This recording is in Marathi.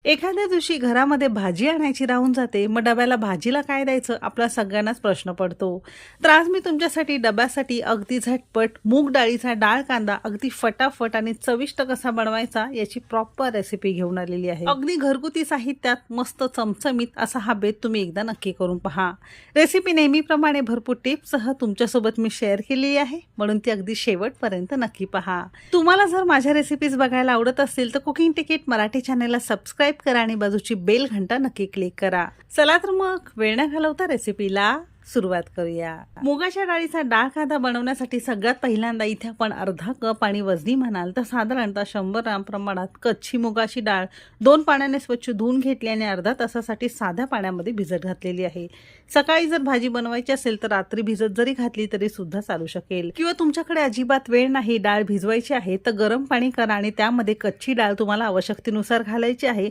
एखाद्या दिवशी घरामध्ये भाजी आणायची राहून जाते, मग डब्याला भाजीला काय द्यायचं आपला सगळ्यांनाच प्रश्न पडतो. तर आज मी तुमच्यासाठी डब्यासाठी अगदी झटपट मूग डाळीचा डाळ कांदा अगदी फटाफट आणि चविष्ट कसा बनवायचा याची प्रॉपर रेसिपी घेऊन आलेली आहे. अगदी घरगुती साहित्यात मस्त चमचमीत असा हा बेत तुम्ही एकदा नक्की करून पहा. रेसिपी नेहमीप्रमाणे भरपूर टिप्ससह तुमच्यासोबत मी शेअर केलेली आहे, म्हणून ती अगदी शेवटपर्यंत नक्की पहा. तुम्हाला जर माझ्या रेसिपीज बघायला आवडत असतील तर कुकिंग तिकीट मराठी चॅनलला सबस्क्राईब करा आणि बाजूची बेल घंटा नक्की क्लिक करा. चला तर मग वेळ न घालवता रेसिपीला सुरुवात करूया. मुगाच्या डाळीचा डाळ कांदा बनवण्यासाठी सगळ्यात पहिल्यांदा इथे आपण अर्धा कप आणि वजनी म्हणाल तर साधारणतः 100 ग्राम प्रमाणात कच्ची मुगाची डाळ 2 पाण्याने स्वच्छ धुवून घेतली आणि अर्धा तासासाठी साध्या पाण्यामध्ये भिजत घातलेली आहे. सकाळी जर भाजी बनवायची असेल तर रात्री भिजत जरी घातली तरी सुद्धा चालू शकेल. किंवा तुमच्याकडे अजिबात वेळ नाही, डाळ भिजवायची आहे तर गरम पाणी करा आणि त्यामध्ये कच्ची डाळ तुम्हाला आवश्यकतेनुसार घालायची आहे